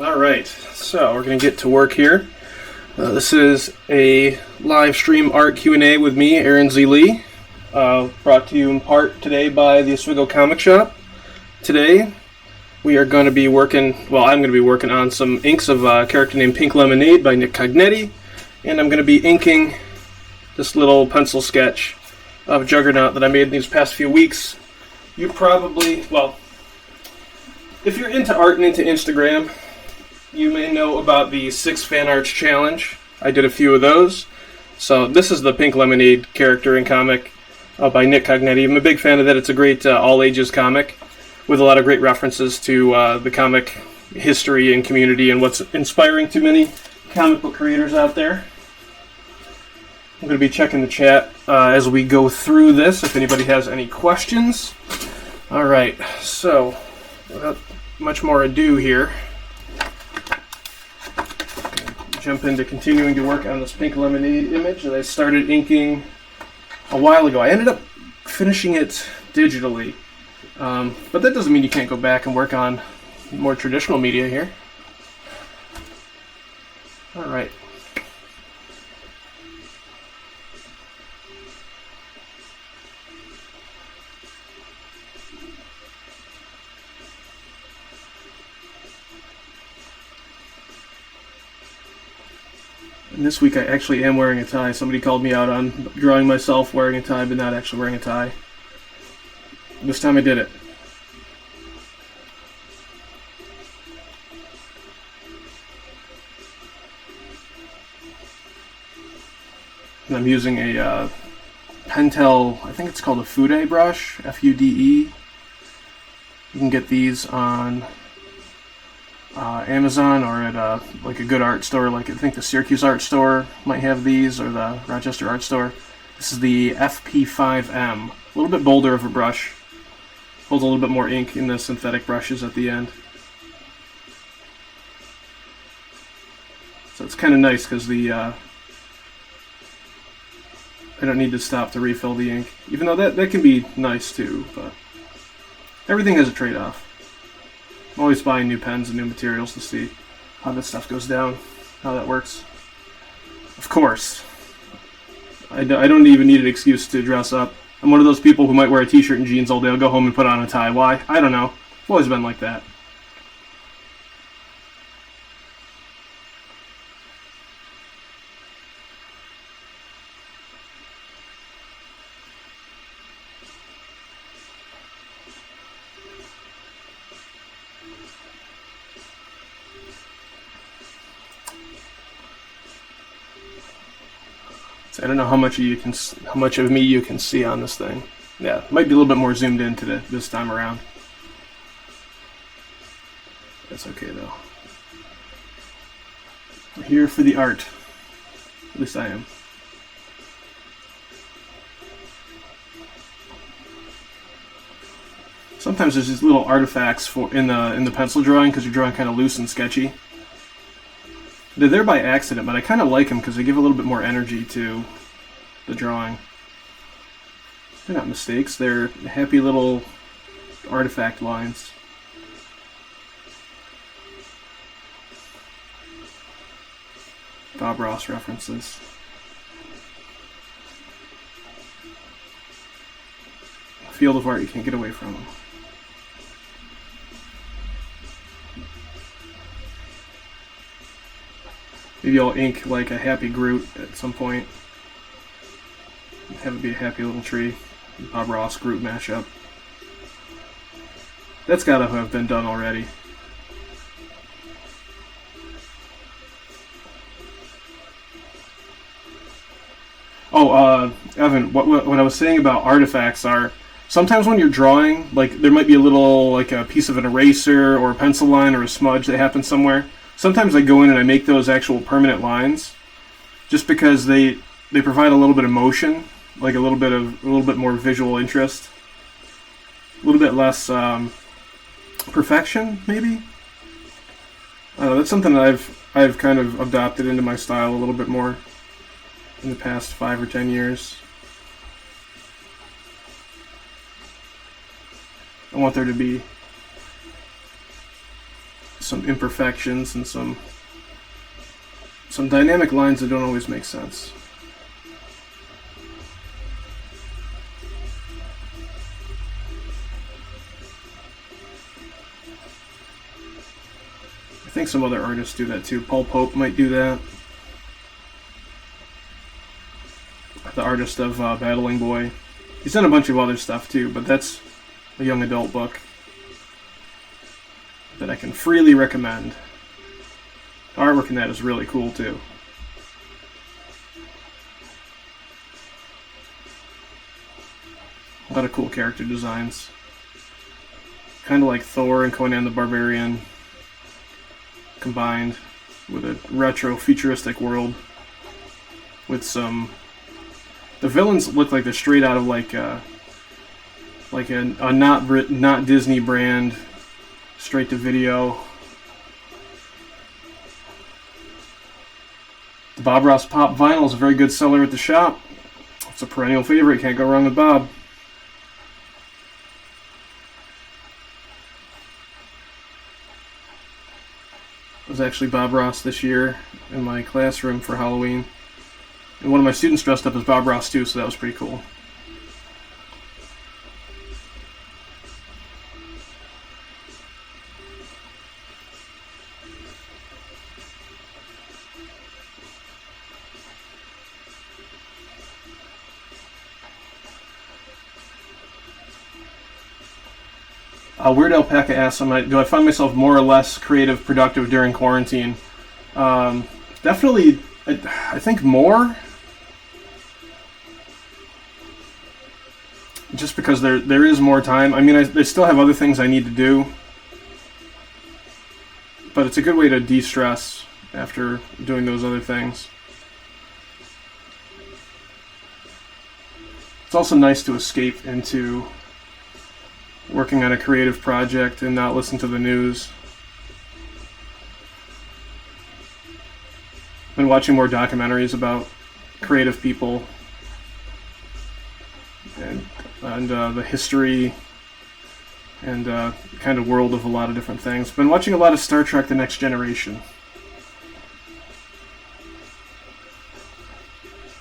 Alright, so we're going to get to work here. This is a live stream art Q&A with me, Aaron Z. Lee, brought to you in part today by the Oswego Comic Shop. Today we are going to be working, well, I'm going to be working on some inks of a character named Pink Lemonade by Nick Cognetti, and I'm going to be inking this little pencil sketch of Juggernaut that I made in these past few weeks. You probably, well, if you're into art and into Instagram, you may know about the 6 fan arts challenge. I did a few of those. So this is the Pink Lemonade character and comic by Nick Cognetti. I'm a big fan of that. It's a great all-ages comic with a lot of great references to the comic history and community and what's inspiring to many comic book creators out there. I'm going to be checking the chat as we go through this, if anybody has any questions. Alright, so without much more ado here, jump into continuing to work on this Pink Lemonade image that I started inking a while ago. I ended up finishing it digitally, but that doesn't mean you can't go back and work on more traditional media here. Alright. And this week I actually am wearing a tie. Somebody called me out on drawing myself wearing a tie, but not actually wearing a tie. This time I did it. And I'm using a Pentel, I think it's called a Fude brush, F-U-D-E. You can get these on Amazon or at like a good art store, like I think the Syracuse Art Store might have these, or the Rochester Art Store. This is the FP5M. A little bit bolder of a brush. Holds a little bit more ink in the synthetic brushes at the end. So it's kind of nice because I don't need to stop to refill the ink. Even though that can be nice too, but everything has a trade-off. I'm always buying new pens and new materials to see how this stuff goes down, how that works. Of course, I don't even need an excuse to dress up. I'm one of those people who might wear a t-shirt and jeans all day. I'll go home and put on a tie. Why? I don't know. I've always been like that. I don't know how much of me you can see on this thing. Yeah, it might be a little bit more zoomed in this time around. That's okay though. We're here for the art. At least I am. Sometimes there's these little artifacts in the pencil drawing because you're drawing kind of loose and sketchy. They're there by accident, but I kind of like them because they give a little bit more energy to the drawing. They're not mistakes, they're happy little artifact lines. Bob Ross references. A field of art you can't get away from. Maybe I'll ink like a happy Groot at some point. Have it be a happy little tree. Bob Ross Groot mashup. That's gotta have been done already. Oh, Evan, what I was saying about artifacts are sometimes when you're drawing, like there might be a little, like a piece of an eraser or a pencil line or a smudge that happens somewhere. Sometimes I go in and I make those actual permanent lines, just because they provide a little bit of motion, like a little bit more visual interest, a little bit less perfection, maybe. That's something that I've kind of adopted into my style a little bit more in the past 5 or 10 years. I want there to be some imperfections and some dynamic lines that don't always make sense. I think some other artists do that too. Paul Pope might do that. The artist of Battling Boy. He's done a bunch of other stuff too, but that's a young adult book that I can freely recommend. The artwork in that is really cool too. A lot of cool character designs. Kind of like Thor and Conan the Barbarian combined with a retro futuristic world with some... The villains look like they're straight out of like a not Disney brand straight to video. The Bob Ross Pop vinyl is a very good seller at the shop. It's a perennial favorite. Can't go wrong with Bob. It was actually Bob Ross this year in my classroom for Halloween. And one of my students dressed up as Bob Ross too, so that was pretty cool. Weird Alpaca asks, do I find myself more or less creative, productive during quarantine? Definitely, I think more. Just because there is more time. I mean, I still have other things I need to do. But it's a good way to de-stress after doing those other things. It's also nice to escape into working on a creative project and not listen to the news. I've been watching more documentaries about creative people and the history and kind of world of a lot of different things. Been watching a lot of Star Trek: The Next Generation.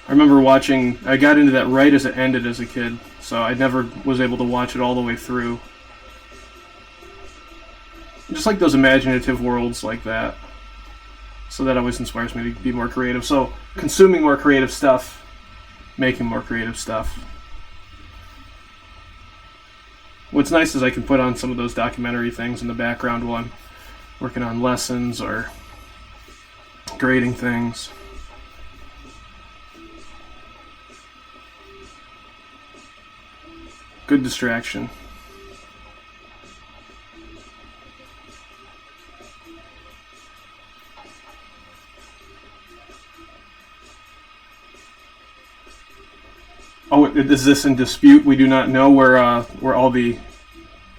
I remember I got into that right as it ended as a kid, so I never was able to watch it all the way through. Just like those imaginative worlds like that. So that always inspires me to be more creative. So consuming more creative stuff, making more creative stuff. What's nice is I can put on some of those documentary things in the background while I'm working on lessons or grading things. Good distraction. Oh, is this in dispute? We do not know where all the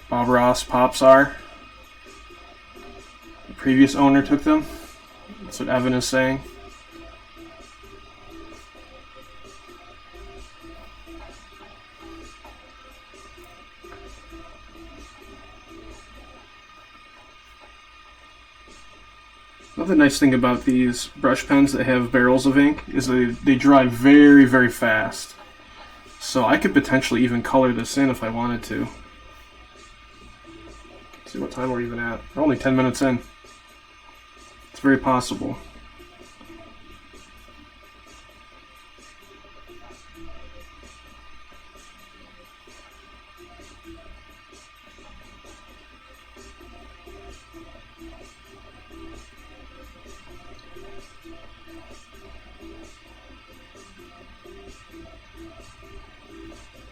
Bob Ross pops are. The previous owner took them. That's what Evan is saying. Another nice thing about these brush pens that have barrels of ink is they dry very, very fast. So I could potentially even color this in if I wanted to. Let's see what time we're even at. We're only 10 minutes in. It's very possible.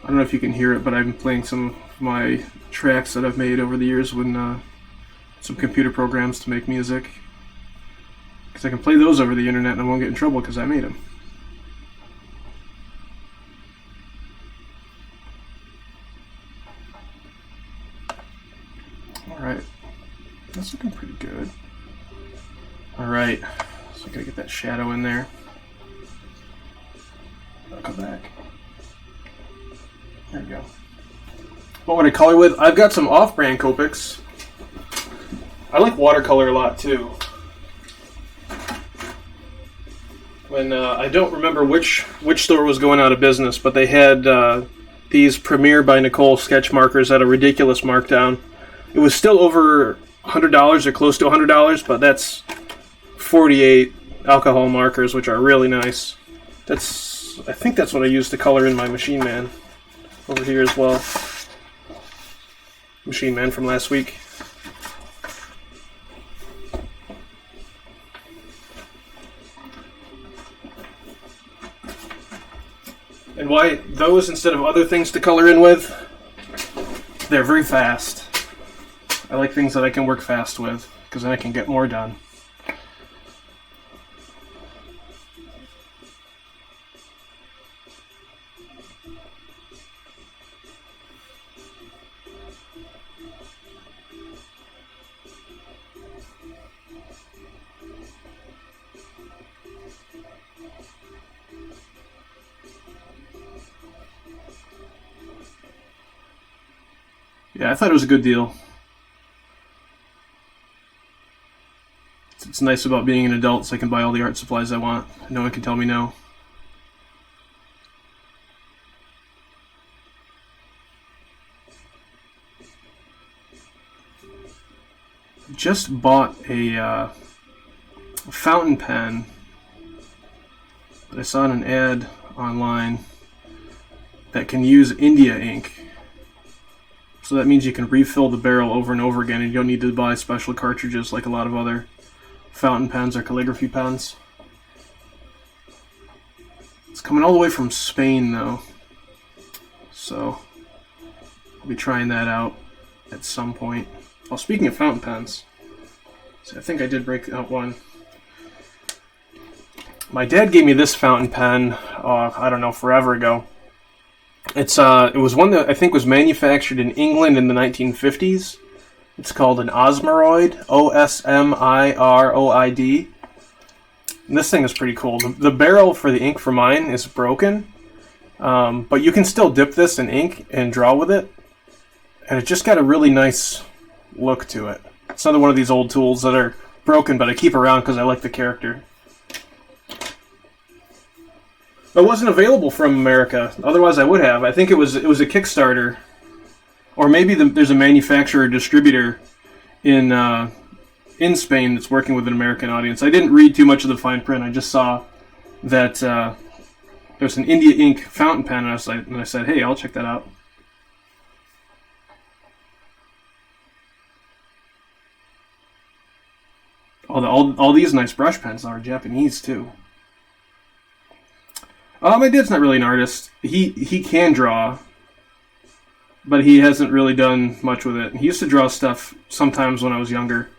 I don't know if you can hear it, but I'm playing some of my tracks that I've made over the years when some computer programs to make music. Because I can play those over the internet and I won't get in trouble because I made them. Alright, that's looking pretty good. Alright, so I gotta get that shadow in there. I'll come back. There we go. What would I color with? I've got some off-brand Copics. I like watercolor a lot too. When I don't remember which store was going out of business, but they had these Premier by Nicole sketch markers at a ridiculous markdown. It was still over $100 or close to $100, but that's 48 alcohol markers, which are really nice. I think that's what I use to color in my Machine Man over here as well. Machine Man from last week. And why those instead of other things to color in with? They're very fast. I like things that I can work fast with, because then I can get more done. Yeah, I thought it was a good deal. It's nice about being an adult, so I can buy all the art supplies I want. No one can tell me no. Just bought a fountain pen that I saw in an ad online that can use India ink. So that means you can refill the barrel over and over again, and you don't need to buy special cartridges like a lot of other fountain pens or calligraphy pens. It's coming all the way from Spain though, so I'll be trying that out at some point. Well, speaking of fountain pens, so I think I did break out one. My dad gave me this fountain pen, I don't know, forever ago. It was one that I think was manufactured in England in the 1950s. It's called an Osmiroid, Osmiroid. And this thing is pretty cool. The barrel for the ink for mine is broken, but you can still dip this in ink and draw with it, and it just got a really nice look to it. It's another one of these old tools that are broken, but I keep around because I like the character. It wasn't available from America. Otherwise, I would have. I think it was a Kickstarter, or maybe there's a manufacturer distributor in Spain that's working with an American audience. I didn't read too much of the fine print. I just saw that there's an India ink fountain pen, and I said, "Hey, I'll check that out." All these nice brush pens are Japanese too. My dad's not really an artist. He can draw, but he hasn't really done much with it. He used to draw stuff sometimes when I was younger.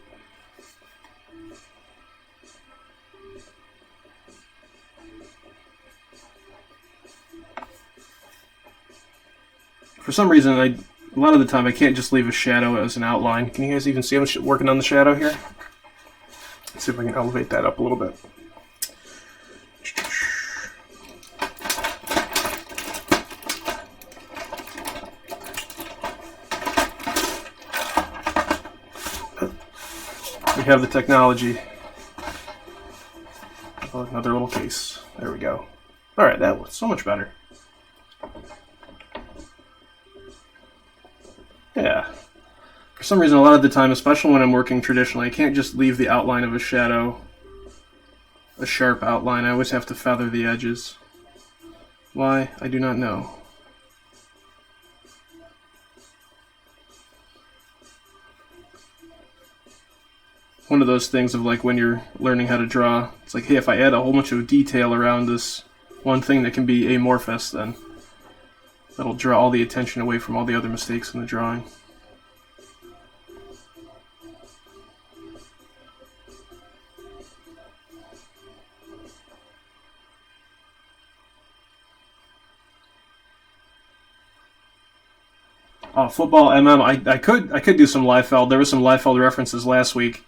For some reason, a lot of the time I can't just leave a shadow as an outline. Can you guys even see I'm working on the shadow here? Let's see if I can elevate that up a little bit. We have the technology. another little case. There we go. Alright, that was so much better. Yeah. For some reason, a lot of the time, especially when I'm working traditionally, I can't just leave the outline of a shadow a sharp outline. I always have to feather the edges. Why? I do not know. One of those things of like when you're learning how to draw, it's like, hey, if I add a whole bunch of detail around this one thing that can be amorphous, then that'll draw all the attention away from all the other mistakes in the drawing. Football MM. I could do some Liefeld. There was some Liefeld references last week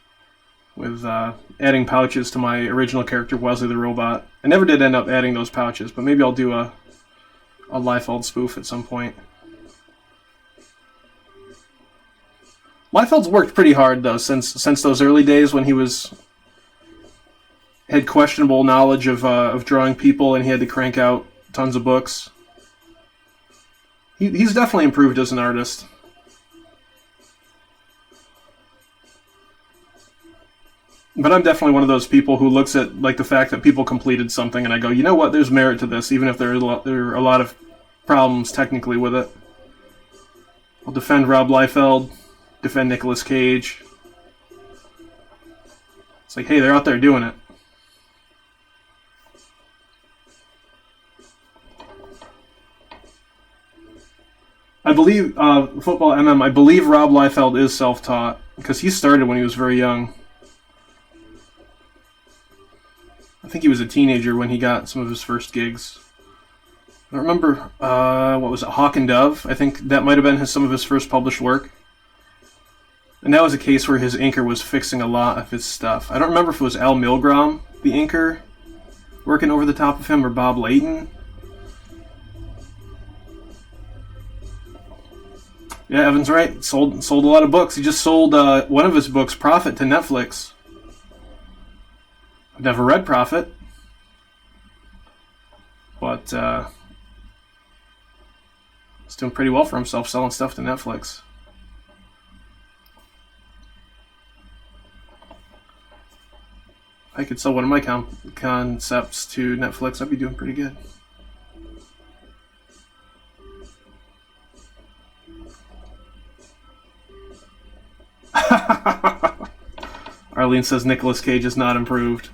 with adding pouches to my original character Wesley the Robot. I never did end up adding those pouches, but maybe I'll do a Liefeld spoof at some point. Liefeld's worked pretty hard though since those early days when he had questionable knowledge of drawing people and he had to crank out tons of books. He's definitely improved as an artist. But I'm definitely one of those people who looks at like the fact that people completed something and I go, you know what, there's merit to this, even if there are a lot of problems technically with it. I'll defend Rob Liefeld, defend Nicolas Cage. It's like, hey, they're out there doing it. I believe, Football MM, I believe Rob Liefeld is self-taught, because he started when he was very young. I think he was a teenager when he got some of his first gigs. I don't remember, what was it, Hawk and Dove? I think that might have been some of his first published work. And that was a case where his inker was fixing a lot of his stuff. I don't remember if it was Al Milgrom, the inker, working over the top of him, or Bob Layton. Yeah, Evan's right. Sold a lot of books. He just sold one of his books, Prophet, to Netflix. I've never read Prophet, but he's doing pretty well for himself selling stuff to Netflix. If I could sell one of my concepts to Netflix, I'd be doing pretty good. Arlene says Nicolas Cage is not improved.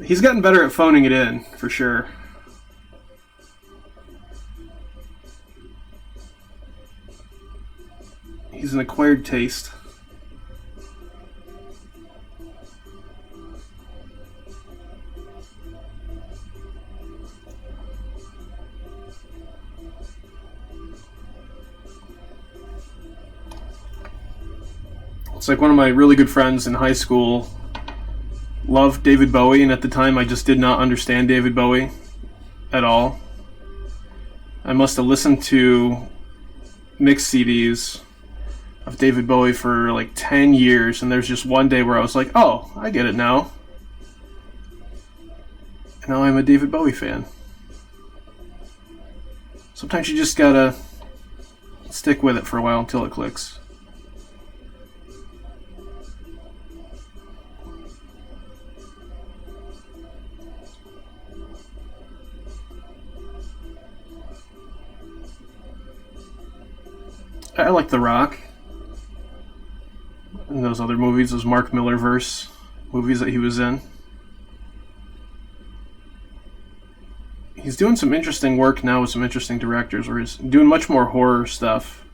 He's gotten better at phoning it in, for sure. He's an acquired taste. It's like one of my really good friends in high school loved David Bowie, and at the time I just did not understand David Bowie at all. I must have listened to mixed CDs of David Bowie for like 10 years, and there's just one day where I was like, oh, I get it now. And now I'm a David Bowie fan. Sometimes you just gotta stick with it for a while until it clicks. I like The Rock and those other movies, those Mark Miller-verse movies that he was in. He's doing some interesting work now with some interesting directors where he's doing much more horror stuff,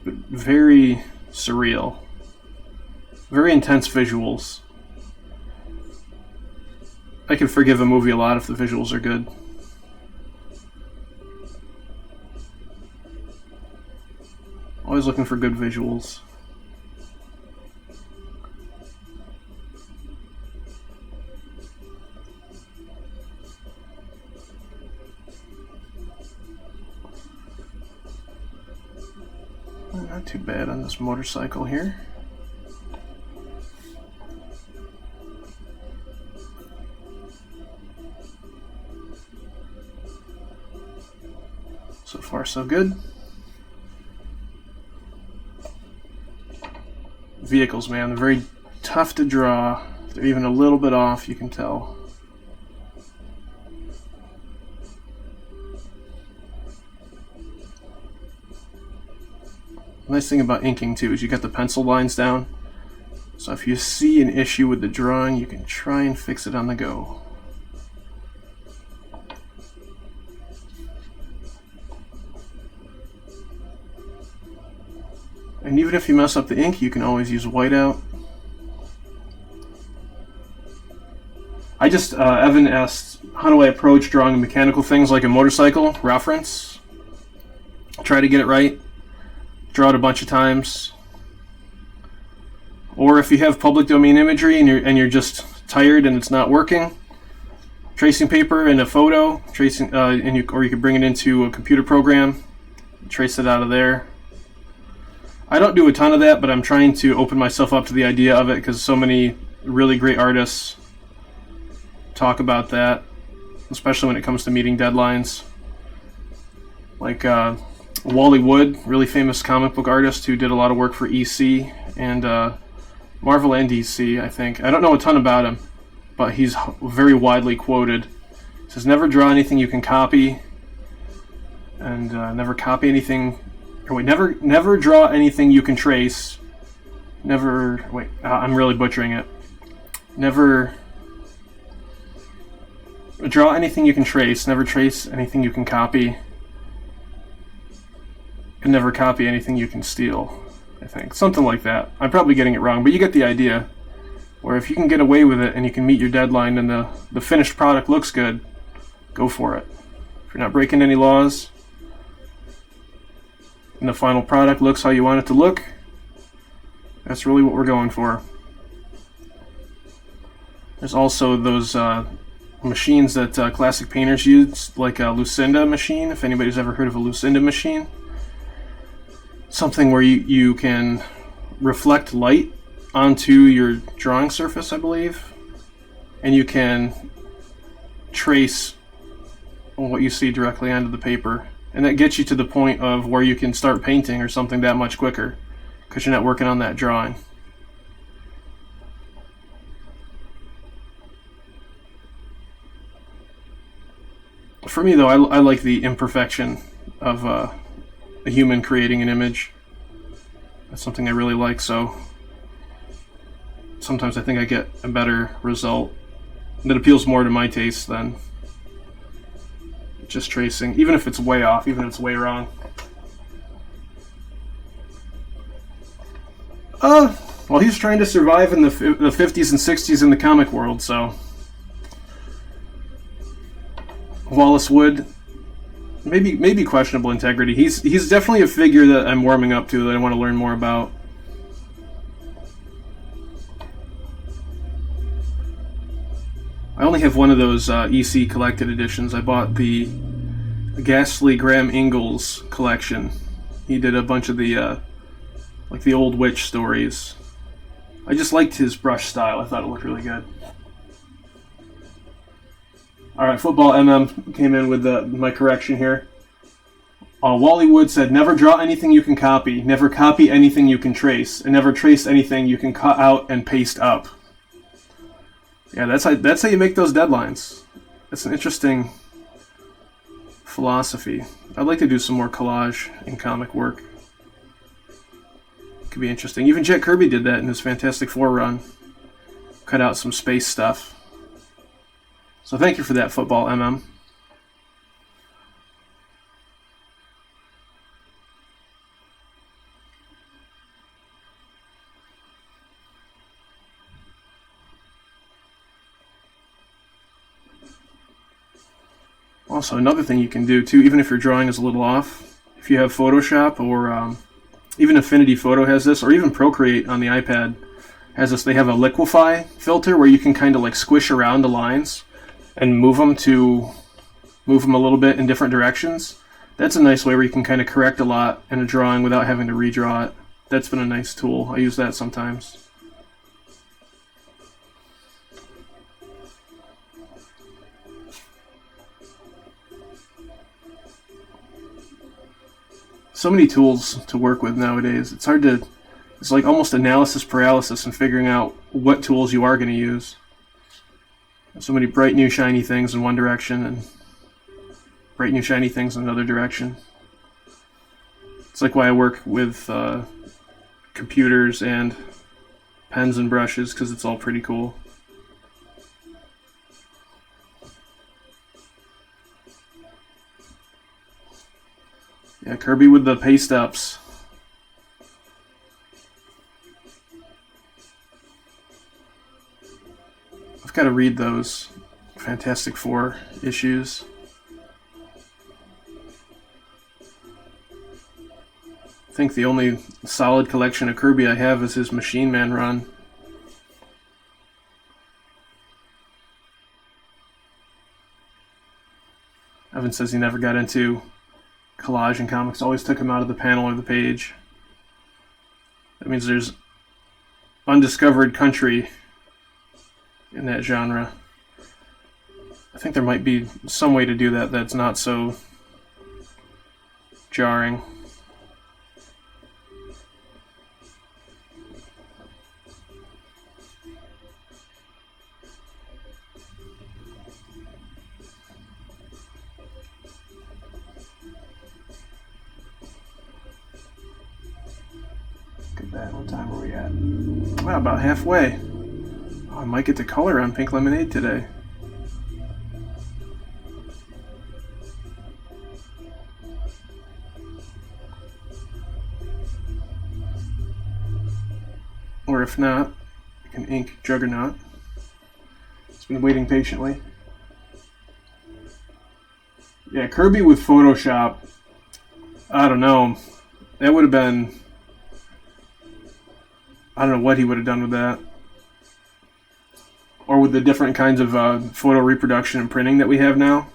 but very surreal, very intense visuals. I can forgive a movie a lot if the visuals are good. Always looking for good visuals. Not too bad on this motorcycle here. so good. Vehicles, man, they're very tough to draw. If they're even a little bit off, you can tell. Nice thing about inking too is you got the pencil lines down. So if you see an issue with the drawing, you can try and fix it on the go. And even if you mess up the ink, you can always use whiteout. Evan asked, how do I approach drawing mechanical things like a motorcycle? Reference. Try to get it right. Draw it a bunch of times. Or if you have public domain imagery and you're just tired and it's not working, tracing paper and a photo, or you could bring it into a computer program, trace it out of there. I don't do a ton of that, but I'm trying to open myself up to the idea of it because so many really great artists talk about that, especially when it comes to meeting deadlines. Like Wally Wood, really famous comic book artist who did a lot of work for EC and Marvel and DC, I think. I don't know a ton about him, but he's very widely quoted. He says, never draw anything you can copy, and never copy anything. Never draw anything you can trace. I'm really butchering it. Never draw anything you can trace. Never trace anything you can copy. And never copy anything you can steal. I think something like that. I'm probably getting it wrong, but you get the idea. Where if you can get away with it and you can meet your deadline and the finished product looks good, go for it. If you're not breaking any laws, and the final product looks how you want it to look, that's really what we're going for. There's also those machines that classic painters use, like a Lucinda machine, if anybody's ever heard of a Lucinda machine. Something where you can reflect light onto your drawing surface, I believe, and you can trace what you see directly onto the paper. And that gets you to the point of where you can start painting or something that much quicker because you're not working on that drawing. For me, though, I like the imperfection of a human creating an image. That's something I really like, so sometimes I think I get a better result that appeals more to my taste than just tracing, even if it's way off, even if it's way wrong. Well, he's trying to survive in the 50s and 60s in the comic world, so Wallace Wood, maybe questionable integrity. He's definitely a figure that I'm warming up to, that I want to learn more about. I only have one of those EC collected editions. I bought the Ghastly Graham Ingalls collection. He did a bunch of the like the old witch stories. I just liked his brush style. I thought it looked really good. Alright, Football MM came in with my correction here. Wally Wood said, never draw anything you can copy, never copy anything you can trace, and never trace anything you can cut out and paste up. Yeah, that's how you make those deadlines. That's an interesting philosophy. I'd like to do some more collage in comic work. Could be interesting. Even Jack Kirby did that in his Fantastic Four run. Cut out some space stuff. So thank you for that, Football MM. Also, another thing you can do too, even if your drawing is a little off, if you have Photoshop or even Affinity Photo has this, or even Procreate on the iPad has this. They have a liquefy filter where you can kind of like squish around the lines and move them a little bit in different directions. That's a nice way where you can kind of correct a lot in a drawing without having to redraw it. That's been a nice tool. I use that sometimes. So many tools to work with nowadays. It's hard to, it's like almost analysis paralysis in figuring out what tools you are going to use. So many bright new shiny things in one direction and bright new shiny things in another direction. It's like why I work with computers and pens and brushes, because it's all pretty cool. Yeah, Kirby with the paste ups. I've got to read those Fantastic Four issues. I think the only solid collection of Kirby I have is his Machine Man run. Evan says he never got into collage in comics, always took him out of the panel or the page. That means there's undiscovered country in that genre. I think there might be some way to do that that's not so jarring. Look at that. What time are we at? Wow, about halfway. Oh, I might get to color on Pink Lemonade today. Or if not, I can ink Juggernaut. It's been waiting patiently. Yeah, Kirby with Photoshop. I don't know. That would have been... I don't know what he would have done with that. Or with the different kinds of photo reproduction and printing that we have now.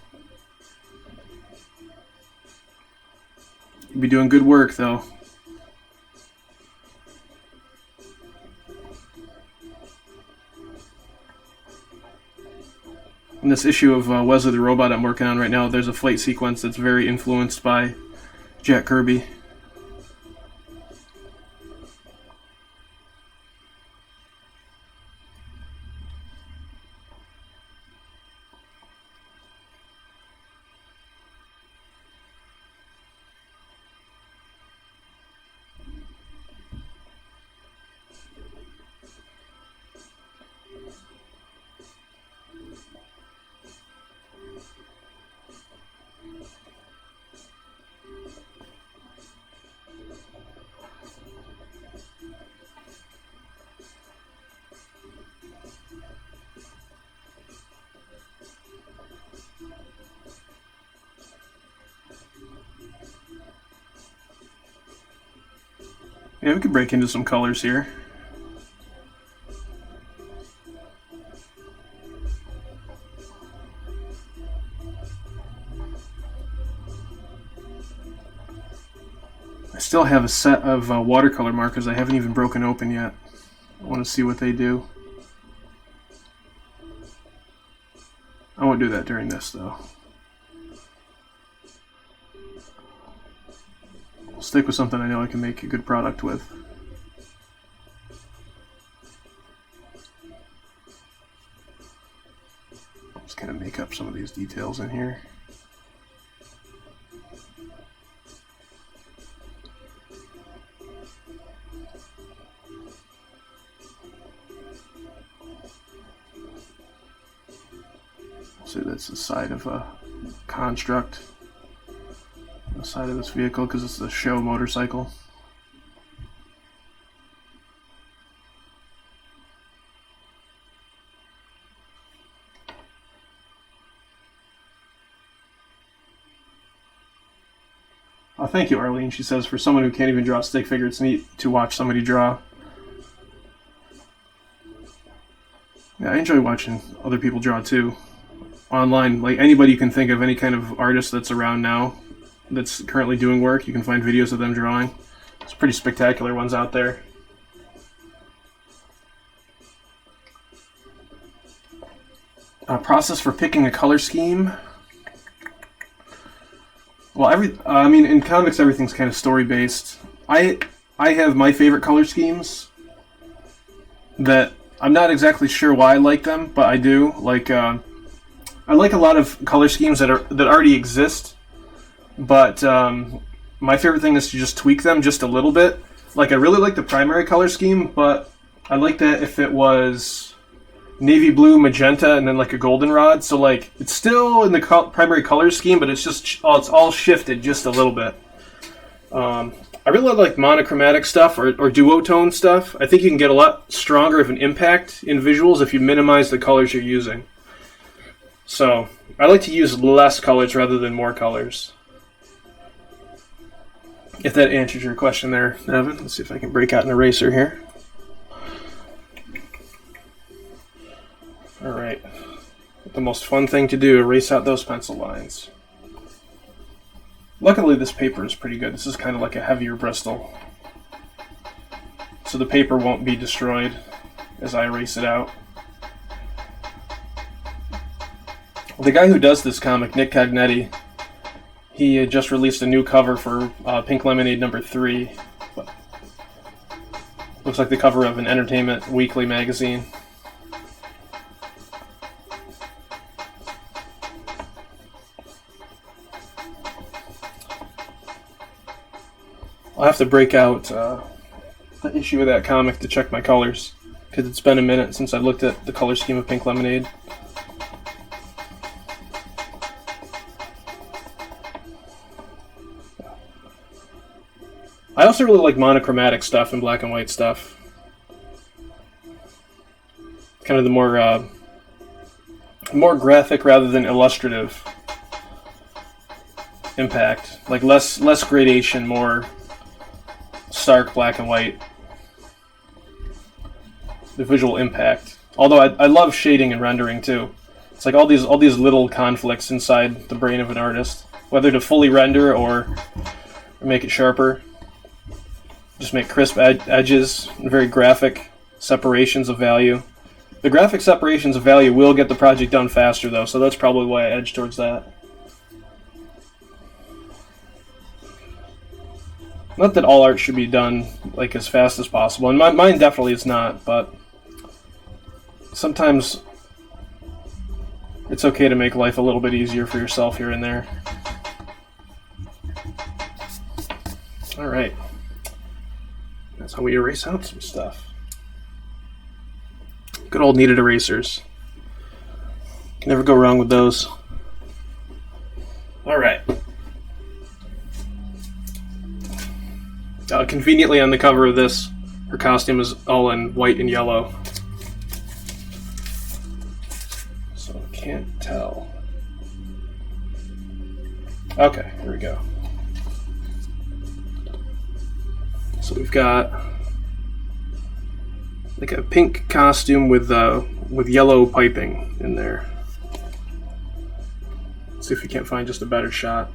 You'd be doing good work, though. In this issue of Wesley the Robot I'm working on right now, there's a flight sequence that's very influenced by Jack Kirby. Yeah, we could break into some colors here. I still have a set of watercolor markers I haven't even broken open yet. I want to see what they do. I won't do that during this, though. I'll stick with something I know I can make a good product with. Just kind of make up some of these details in here. So that's the side of a construct, the side of this vehicle, because it's a show motorcycle. Oh, thank you, Arlene. She says, for someone who can't even draw a stick figure, it's neat to watch somebody draw. Yeah, I enjoy watching other people draw too. Online, like anybody you can think of, any kind of artist that's around now that's currently doing work, you can find videos of them drawing. There's pretty spectacular ones out there. Process for picking a color scheme. Well, I mean, in comics, everything's kind of story based. I have my favorite color schemes that I'm not exactly sure why I like them, but I do. Like, I like a lot of color schemes that already exist, but my favorite thing is to just tweak them just a little bit. Like, I really like the primary color scheme, but I like that if it was navy blue, magenta, and then like a goldenrod. So like it's still in the primary color scheme, but it's just it's all shifted just a little bit. I really like monochromatic stuff or duotone stuff. I think you can get a lot stronger of an impact in visuals if you minimize the colors you're using. So I like to use less colors rather than more colors. If that answers your question there, Evan. Let's see if I can break out an eraser here. Alright. The most fun thing to do, erase out those pencil lines. Luckily this paper is pretty good. This is kind of like a heavier Bristol. So the paper won't be destroyed as I erase it out. The guy who does this comic, Nick Cognetti, he had just released a new cover for Pink Lemonade #3. Looks like the cover of an Entertainment Weekly magazine. I'll have to break out the issue of that comic to check my colors, because it's been a minute since I looked at the color scheme of Pink Lemonade. I also really like monochromatic stuff and black and white stuff. Kind of the more graphic rather than illustrative impact. Like less gradation, more stark black and white. The visual impact. Although I love shading and rendering too. It's like all these little conflicts inside the brain of an artist, whether to fully render or make it sharper. Just make crisp edges and very graphic separations of value. The graphic separations of value will get the project done faster though, so that's probably why I edge towards that. Not that all art should be done like as fast as possible, and mine definitely is not, but sometimes it's okay to make life a little bit easier for yourself here and there. Alright. That's how we erase out some stuff. Good old kneaded erasers. Can never go wrong with those. Alright. Conveniently on the cover of this, her costume is all in white and yellow. So I can't tell. Okay, here we go. So we've got like a pink costume with yellow piping in there. Let's see if we can't find just a better shot.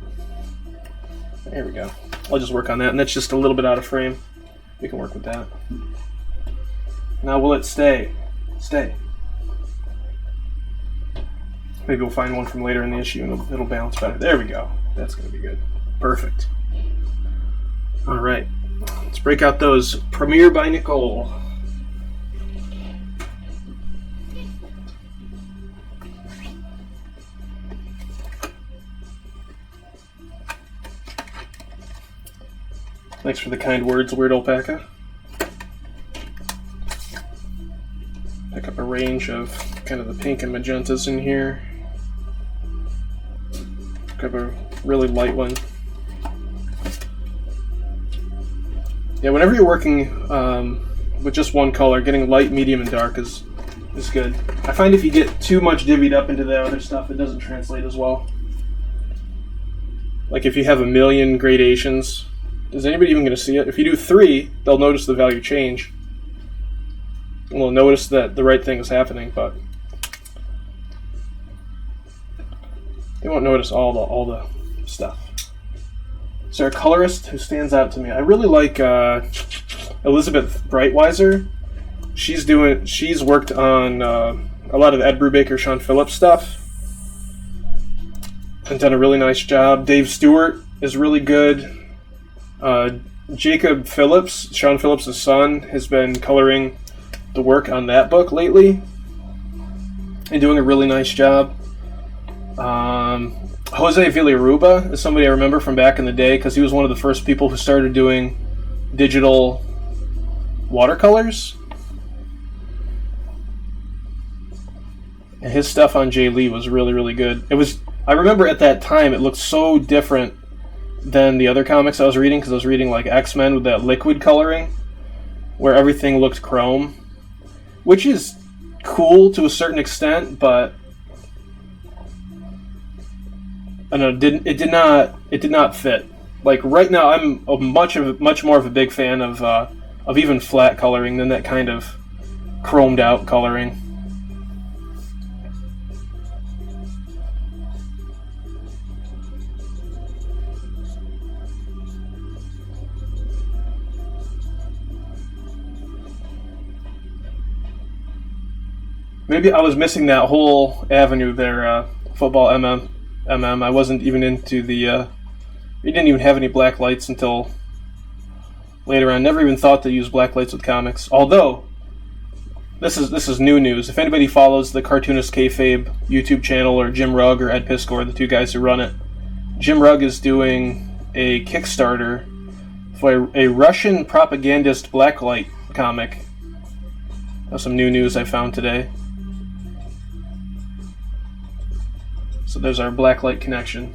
There we go. I'll just work on that, and that's just a little bit out of frame. We can work with that. Now will it stay? Stay. Maybe we'll find one from later in the issue and it'll balance better. There we go. That's going to be good. Perfect. All right. Let's break out those Premiere by Nicole. Thanks for the kind words, Weird Alpaca. Pick up a range of kind of the pink and magentas in here. Pick up a really light one. Yeah, whenever you're working with just one color, getting light, medium, and dark is good. I find if you get too much divvied up into the other stuff, it doesn't translate as well. Like if you have a million gradations, is anybody even going to see it? If you do 3, they'll notice the value change. And they'll notice that the right thing is happening, but they won't notice all the stuff. Is there a colorist who stands out to me? I really like Elizabeth Breitweiser. She's worked on a lot of Ed Brubaker, Sean Phillips stuff, and done a really nice job. Dave Stewart is really good. Jacob Phillips, Sean Phillips' son, has been coloring the work on that book lately and doing a really nice job. Jose Villaruba is somebody I remember from back in the day because he was one of the first people who started doing digital watercolors. And his stuff on Jay Lee was really, really good. I remember at that time it looked so different than the other comics I was reading, because I was reading like X-Men with that liquid coloring where everything looked chrome, which is cool to a certain extent, but I don't know, it did not fit. Like right now, I'm much more of a big fan of even flat coloring than that kind of chromed out coloring. Maybe I was missing that whole avenue there, football MM. I wasn't even into the. We didn't even have any black lights until later on. Never even thought to use black lights with comics. Although, this is new news. If anybody follows the Cartoonist Kayfabe YouTube channel, or Jim Rugg or Ed Piskor, the two guys who run it, Jim Rugg is doing a Kickstarter for a Russian propagandist blacklight comic. That's some new news I found today. So there's our blacklight connection.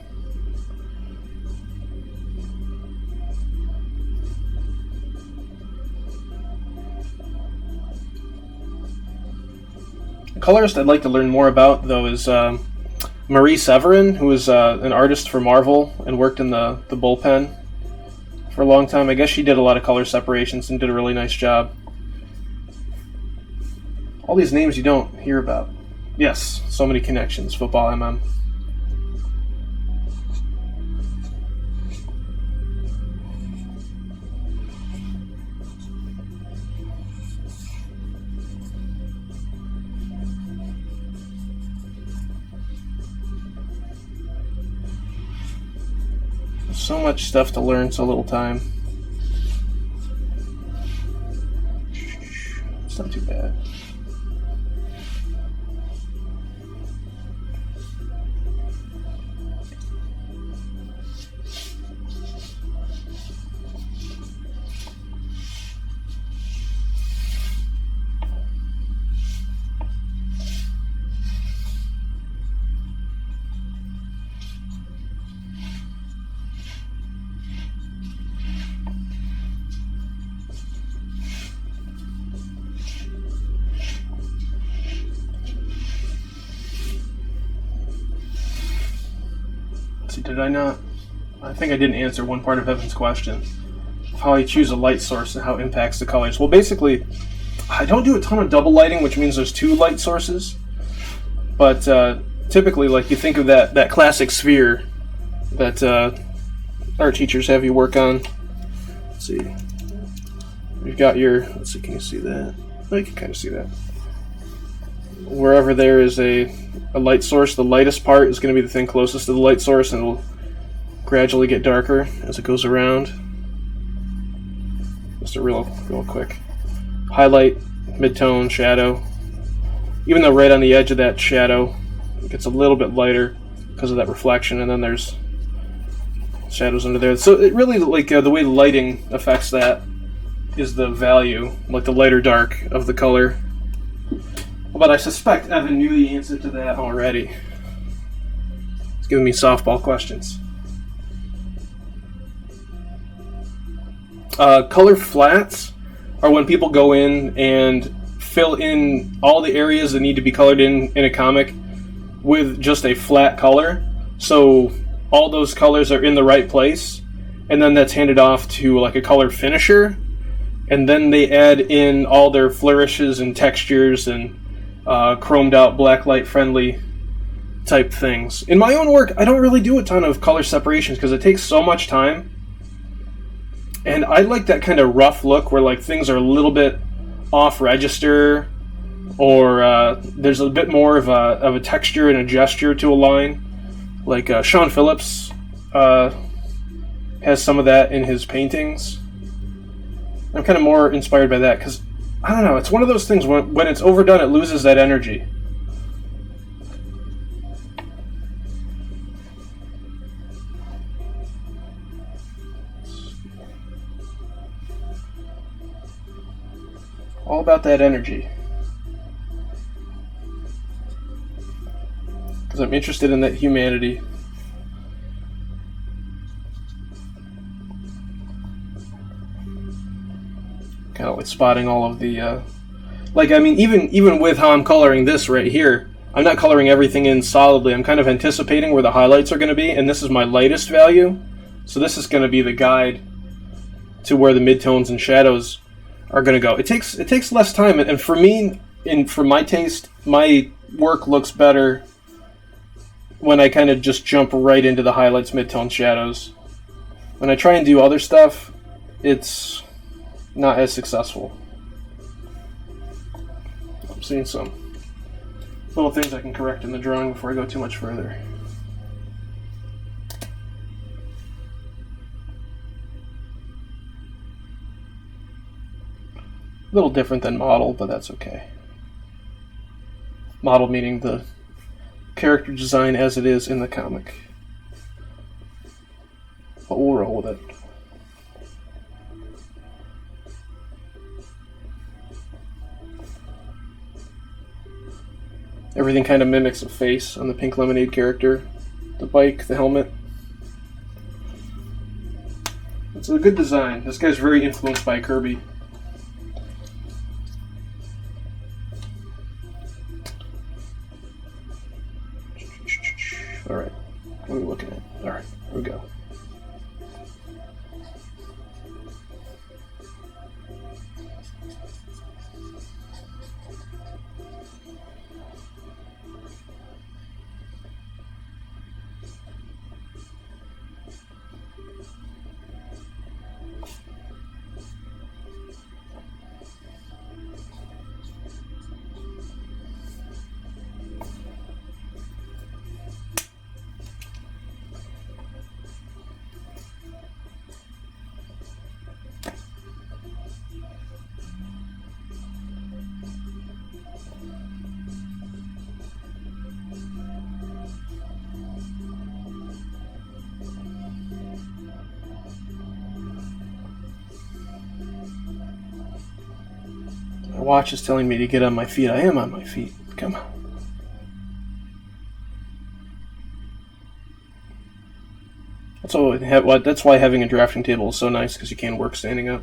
A colorist I'd like to learn more about, though, is Marie Severin, who is an artist for Marvel and worked in the bullpen for a long time. I guess she did a lot of color separations and did a really nice job. All these names you don't hear about. Yes, so many connections. Football MM. So much stuff to learn, so little time. It's not too bad. Did I not? I think I didn't answer one part of Evan's question. How I choose a light source and how it impacts the colors. Well, basically, I don't do a ton of double lighting, which means there's two light sources. But typically, like, you think of that classic sphere that art teachers have you work on. Let's see. You've got your... Let's see, can you see that? Oh, you can kind of see that. Wherever there is a light source, the lightest part is going to be the thing closest to the light source, and it'll gradually get darker as it goes around. Just a real quick highlight, mid-tone, shadow. Even though right on the edge of that shadow it gets a little bit lighter because of that reflection, and then there's shadows under there. So it really, like, the way the lighting affects that is the value, like the lighter dark of the color. But I suspect Evan knew the answer to that already. He's giving me softball questions. Color flats are when people go in and fill in all the areas that need to be colored in a comic with just a flat color. So all those colors are in the right place, and then that's handed off to like a color finisher, and then they add in all their flourishes and textures and chromed out blacklight friendly type things. In my own work, I don't really do a ton of color separations because it takes so much time, and I like that kind of rough look where, like, things are a little bit off register, or there's a bit more of a texture and a gesture to a line. Like Sean Phillips has some of that in his paintings. I'm kind of more inspired by that because, I don't know, it's one of those things when it's overdone, it loses that energy. All about that energy. Because I'm interested in that humanity. Kind of like spotting all of the, like, I mean, even with how I'm coloring this right here, I'm not coloring everything in solidly. I'm kind of anticipating where the highlights are going to be, and this is my lightest value. So this is going to be the guide to where the midtones and shadows are going to go. It takes less time, and for me, for my taste, my work looks better when I kind of just jump right into the highlights, midtones, shadows. When I try and do other stuff, it's not as successful. I'm seeing some little things I can correct in the drawing before I go too much further. A little different than model, but that's okay. Model meaning the character design as it is in the comic. But we'll roll with it. Everything kind of mimics a face on the Pink Lemonade character. The bike, the helmet. It's a good design. This guy's very influenced by Kirby. Alright, what are we looking at? Alright, here we go. My watch is telling me to get on my feet. I am on my feet. Come on. That's why having a drafting table is so nice, because you can work standing up.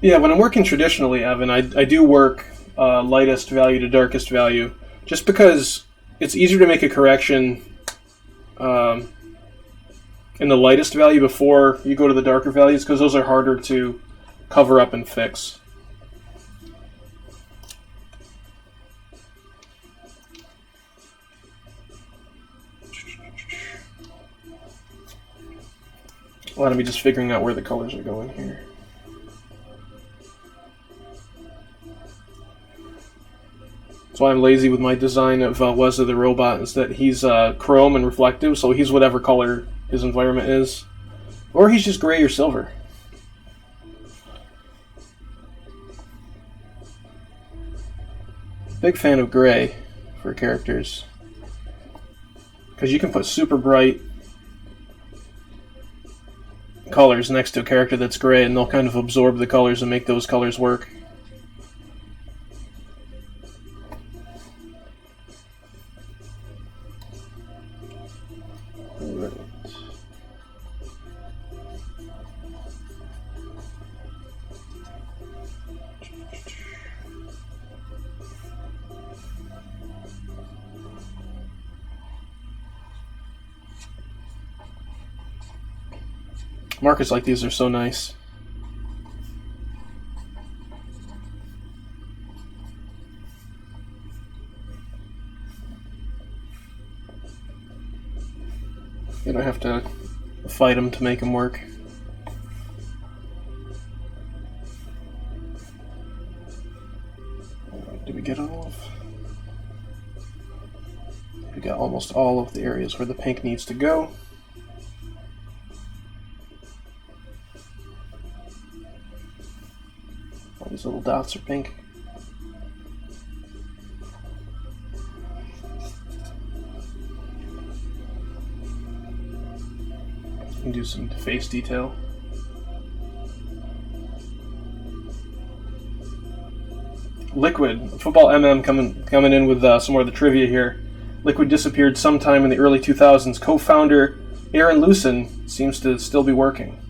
Yeah, when I'm working traditionally, Evan, I do work lightest value to darkest value, just because it's easier to make a correction in the lightest value before you go to the darker values, because those are harder to cover up and fix. A lot of me just figuring out where the colors are going here. That's why I'm lazy with my design of Wesley the robot, is that he's chrome and reflective, so he's whatever color his environment is. Or he's just gray or silver. Big fan of gray for characters, because you can put super bright colors next to a character that's gray, and they'll kind of absorb the colors and make those colors work. Alright. Markers like these are so nice. You don't have to fight them to make them work. Did we get all of? We got almost all of the areas where the pink needs to go. All these little dots are pink. You can do some face detail. Liquid, Football MM coming in with some more of the trivia here. Liquid disappeared sometime in the early 2000s. Co-founder Aaron Lucen seems to still be working.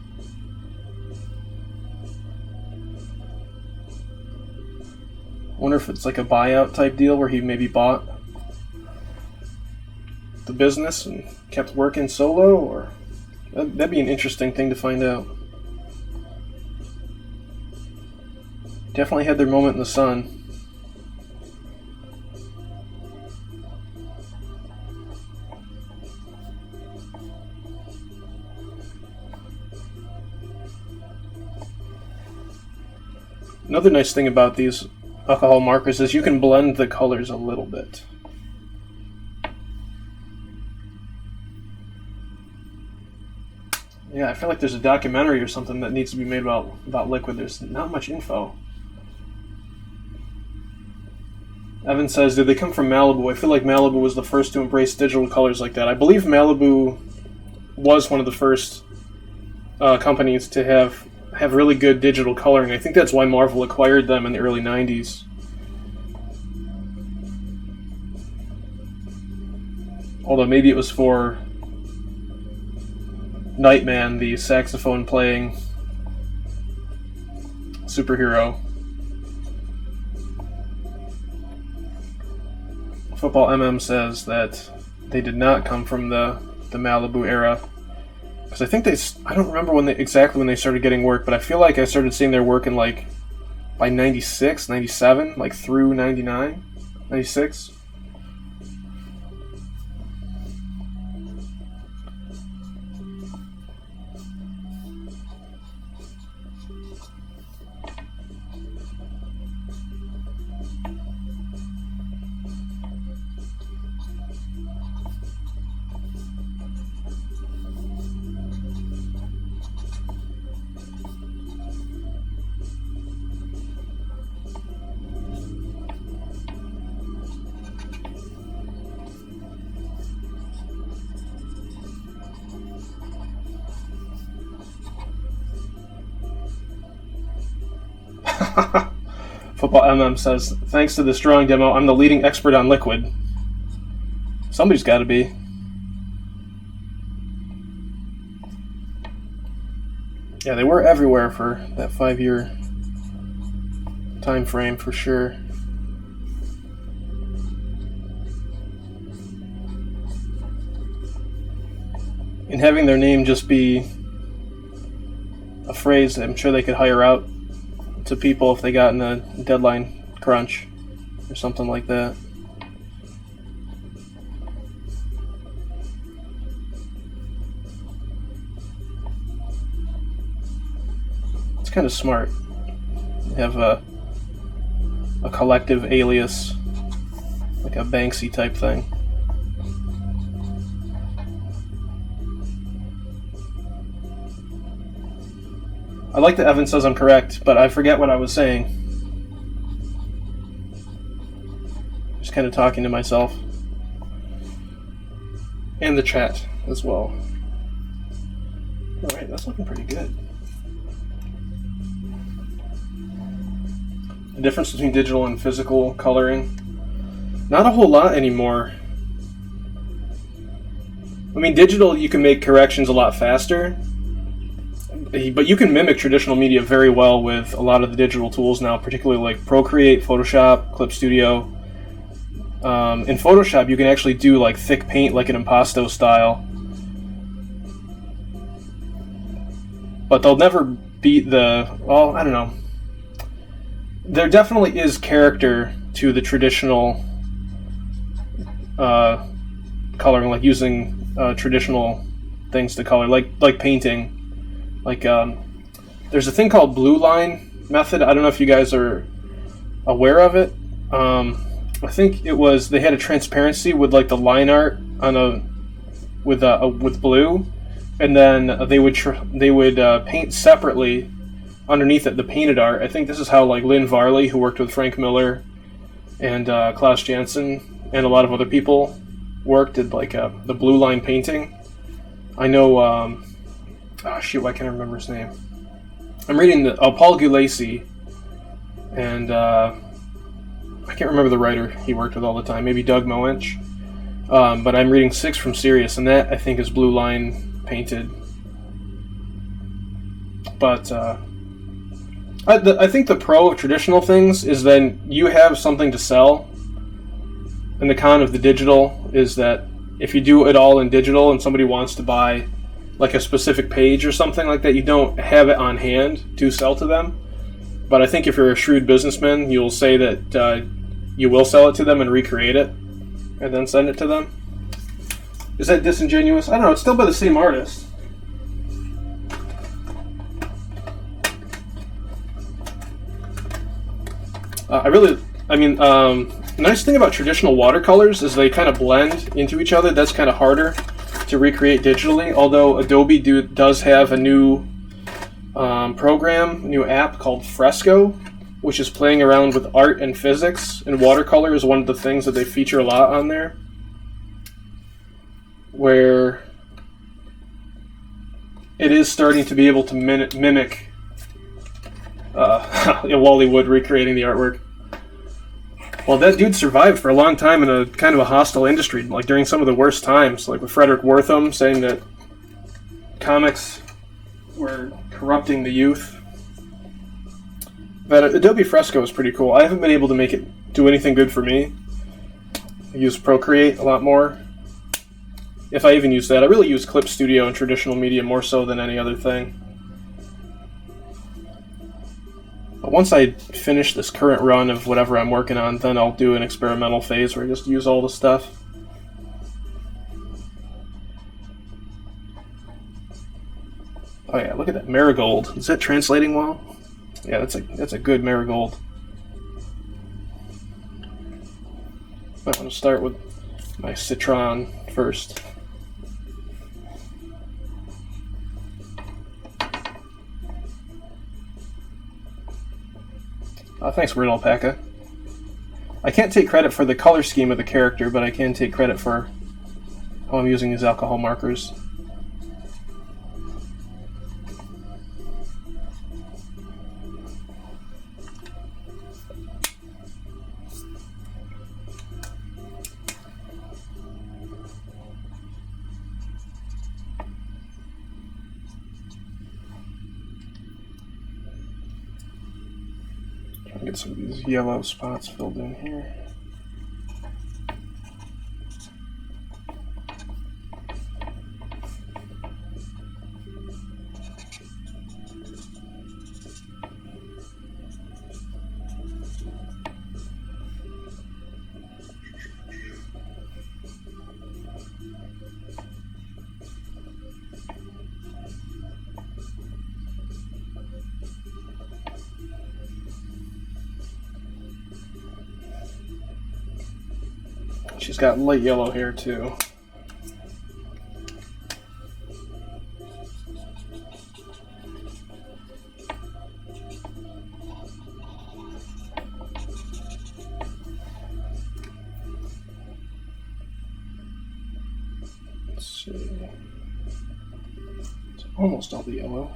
I wonder if it's like a buyout type deal where he maybe bought the business and kept working solo, or that'd be an interesting thing to find out. Definitely had their moment in the sun. Another nice thing about these alcohol markers is you can blend the colors a little bit. Yeah, I feel like there's a documentary or something that needs to be made about Liquid. There's not much info. Evan says, did they come from Malibu? I feel like Malibu was the first to embrace digital colors like that. I believe Malibu was one of the first companies to have really good digital coloring. I think that's why Marvel acquired them in the early 90s. Although maybe it was for Nightman, the saxophone playing superhero. Football MM says that they did not come from the Malibu era. Because I think I don't remember exactly when they started getting work, but I feel like I started seeing their work in like by 96, 97, like through 99, 96. Football MM says, thanks to this drawing demo, I'm the leading expert on Liquid. Somebody's got to be. Yeah, they were everywhere for that 5-year time frame for sure. And having their name just be a phrase that I'm sure they could hire out to people if they got in a deadline crunch or something like that. It's kind of smart. They have a collective alias, like a Banksy type thing. I like that Evan says I'm correct, but I forget what I was saying. Just kind of talking to myself. And the chat as well. Alright, that's looking pretty good. The difference between digital and physical coloring. Not a whole lot anymore. I mean, digital, you can make corrections a lot faster. But you can mimic traditional media very well with a lot of the digital tools now, particularly like Procreate, Photoshop, Clip Studio. In Photoshop, you can actually do like thick paint, like an impasto style. But they'll never beat well, I don't know. There definitely is character to the traditional coloring, like using traditional things to color, like painting. Like, there's a thing called blue line method. I don't know if you guys are aware of it. I think it was they had a transparency with like the line art on with blue, and then they would paint separately underneath it the painted art. I think this is how like Lynn Varley, who worked with Frank Miller and Klaus Janson and a lot of other people, worked at like the blue line painting. I know. Why can't I remember his name? I'm reading Paul Gulacy, and I can't remember the writer he worked with all the time. Maybe Doug Moench. But I'm reading Six from Sirius, and that I think is blue line painted. But I think the pro of traditional things is then you have something to sell, and the con of the digital is that if you do it all in digital and somebody wants to buy like a specific page or something like that, you don't have it on hand to sell to them. But I think if you're a shrewd businessman, you'll say that you will sell it to them and recreate it and then send it to them. Is that disingenuous? I don't know. It's still by the same artist. The nice thing about traditional watercolors is they kind of blend into each other. That's kind of harder to recreate digitally, although Adobe does have a new program, a new app called Fresco, which is playing around with art and physics, and watercolor is one of the things that they feature a lot on there, where it is starting to be able to mimic Wally Wood recreating the artwork. Well, that dude survived for a long time in a kind of a hostile industry, like during some of the worst times, like with Frederick Wortham saying that comics were corrupting the youth. But Adobe Fresco is pretty cool. I haven't been able to make it do anything good for me. I use Procreate a lot more, if I even use that. I really use Clip Studio and traditional media more so than any other thing. But once I finish this current run of whatever I'm working on, then I'll do an experimental phase where I just use all the stuff. Oh yeah, look at that marigold. Is that translating well? Yeah, that's a good marigold. I'm going to start with my citron first. Thanks, Weird Alpaca. I can't take credit for the color scheme of the character, but I can take credit for how I'm using these alcohol markers. Get some of these yellow spots filled in here. She's got light yellow hair too. Let's see. It's almost all the yellow.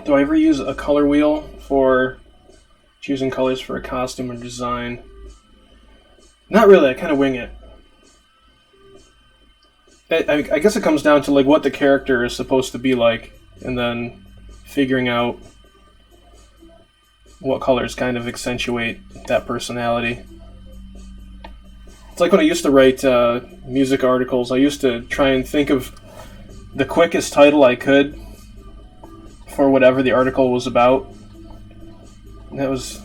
Do I ever use a color wheel for choosing colors for a costume or design? Not really, I kind of wing it. I guess it comes down to like what the character is supposed to be like, and then figuring out what colors kind of accentuate that personality. It's like when I used to write music articles, I used to try and think of the quickest title I could for whatever the article was about. And that was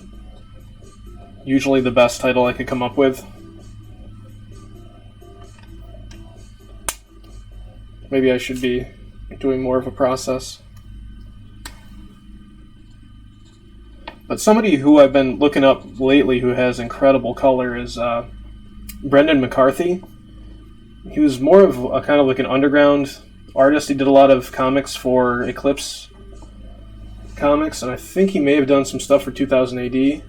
usually the best title I could come up with. Maybe I should be doing more of a process. But somebody who I've been looking up lately who has incredible color is Brendan McCarthy. He was more of a kind of like an underground artist. He did a lot of comics for Eclipse Comics, and I think he may have done some stuff for 2000 AD.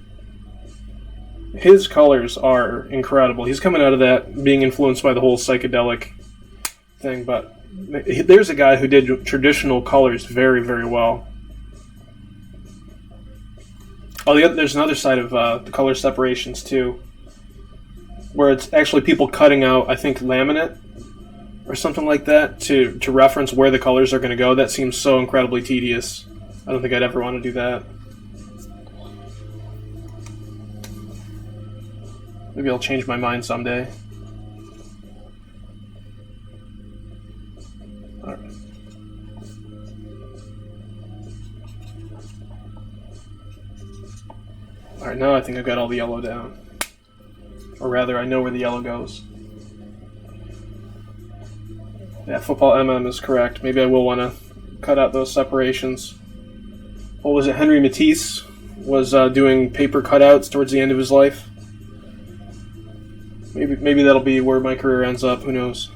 His colors are incredible. He's coming out of that being influenced by the whole psychedelic thing, but there's a guy who did traditional colors very, very well. Oh, there's another side of the color separations too, where it's actually people cutting out, I think, laminate or something like that to reference where the colors are going to go. That seems so incredibly tedious. I don't think I'd ever want to do that. Maybe I'll change my mind someday. All right. Alright, now I think I've got all the yellow down. Or rather, I know where the yellow goes. Yeah, football MM is correct. Maybe I will want to cut out those separations. What was it? Henry Matisse was doing paper cutouts towards the end of his life. Maybe that'll be where my career ends up. Who knows?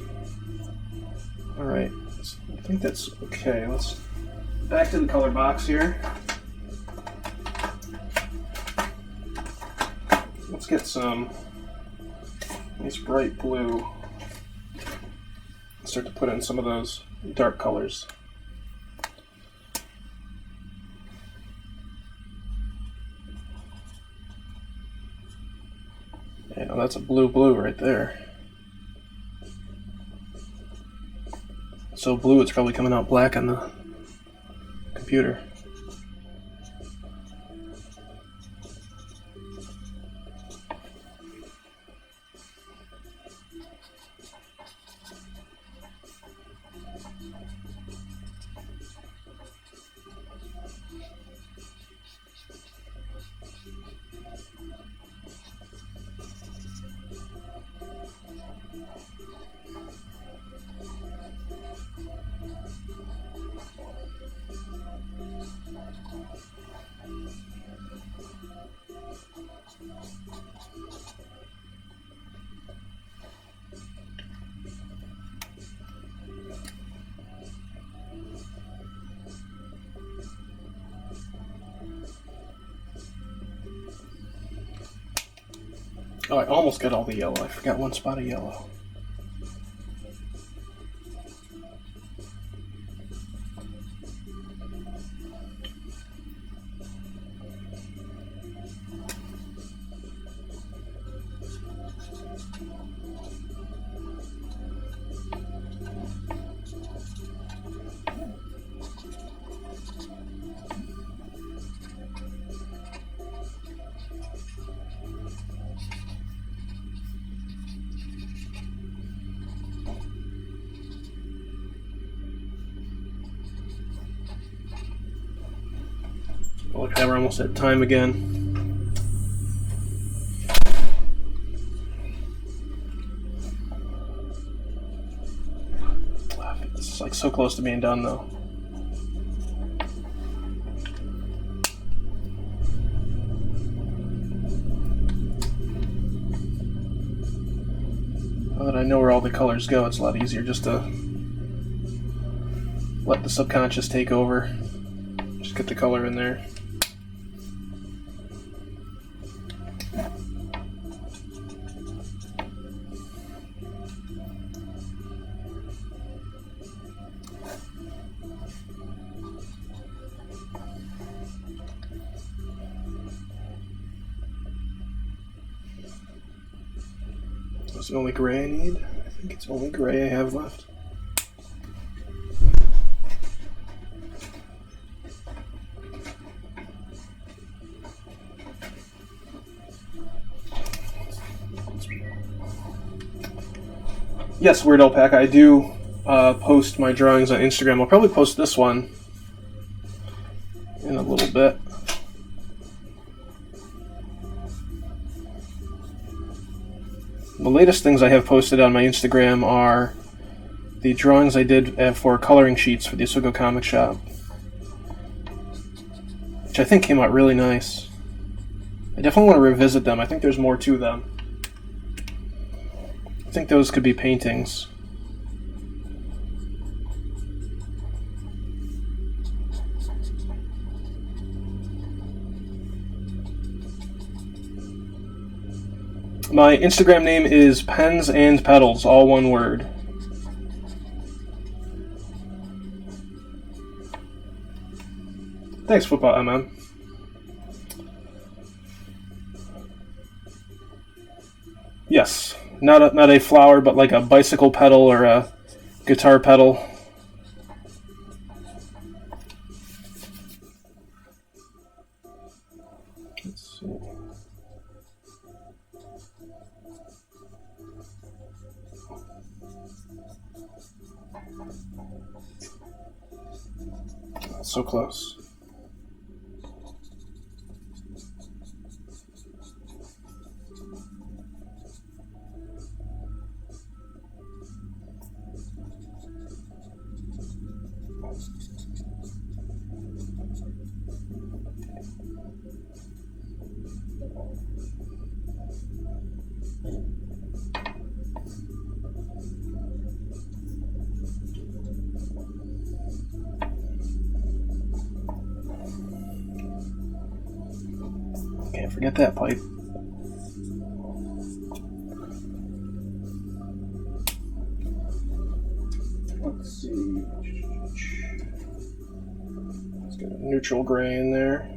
Alright, I think that's okay. Let's back to the color box here. Let's get some nice bright blue. Start to put in some of those dark colors. Yeah, that's a blue right there. So blue, it's probably coming out black on the computer. Oh, I almost got all the yellow. I forgot one spot of yellow. Look at that, we're almost at time again. It's like so close to being done though. Now that I know where all the colors go, it's a lot easier just to let the subconscious take over. Just get the color in there. It's the only gray I need. I think it's only gray I have left. Yes, Weird Alpaca. I do post my drawings on Instagram. I'll probably post this one in a little bit. The latest things I have posted on my Instagram are the drawings I did for coloring sheets for the Oswego Comic Shop, which I think came out really nice. I definitely want to revisit them. I think there's more to them. I think those could be paintings. My Instagram name is pensandpedals, all one word. Thanks, Football MM. Yes, not a flower, but like a bicycle pedal or a guitar pedal. Let's see. So close. Can't forget that pipe. Let's see. Let's get a neutral gray in there.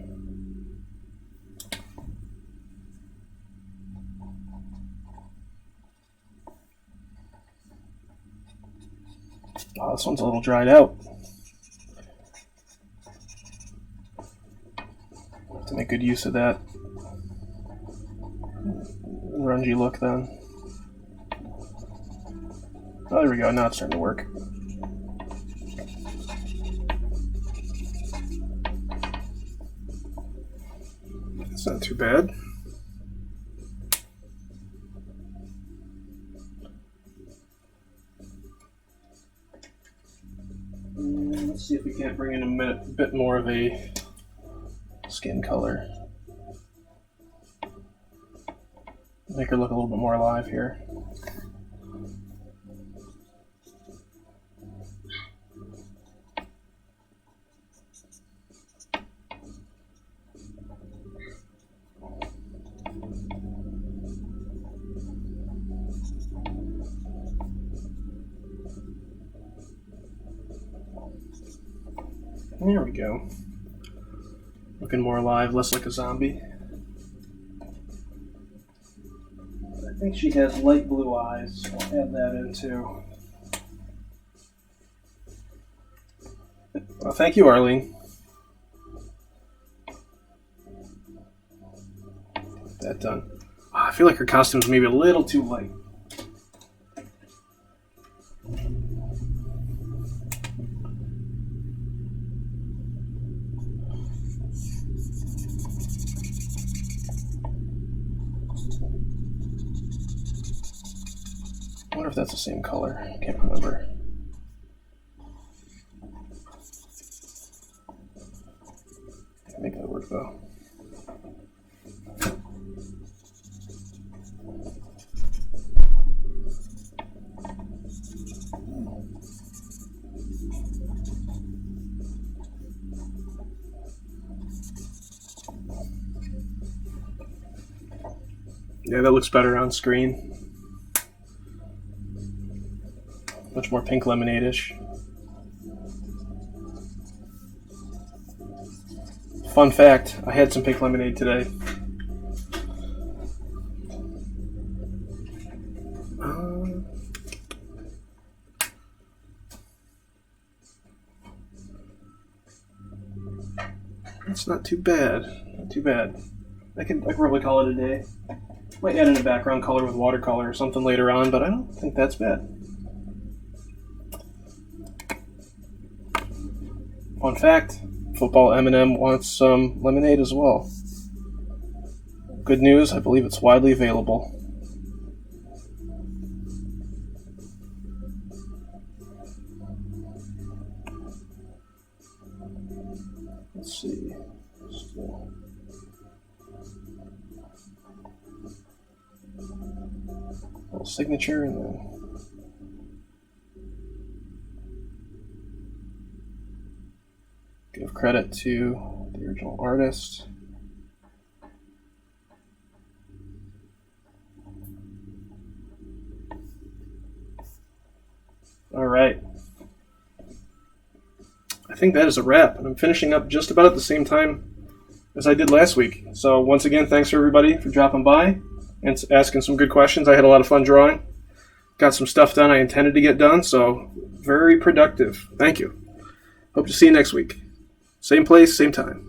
Oh, this one's a little dried out. Have to make good use of that grungy look then. Oh, there we go. Now it's starting to work. It's not too bad. Let's see if we can't bring in a bit more of a skin color. Make her look a little bit more alive here. There we go. Looking more alive, less like a zombie. I think she has light blue eyes, so I'll add that in too. Well, thank you, Arlene. Get that done. I feel like her costume's maybe a little too light. I wonder if that's the same color. I can't remember. Can't make that work though. Yeah, that looks better on screen. Much more pink lemonade-ish. Fun fact, I had some pink lemonade today. That's not too bad. Not too bad. I could probably call it a day. Might add in a background color with watercolor or something later on, but I don't think that's bad. Fun fact, Football M&M wants some lemonade as well. Good news, I believe it's widely available. Let's see. Little signature and then give credit to the original artist. All right. I think that is a wrap, and I'm finishing up just about at the same time as I did last week. So once again, thanks for everybody for dropping by and asking some good questions. I had a lot of fun drawing. Got some stuff done I intended to get done, so very productive. Thank you. Hope to see you next week. Same place, same time.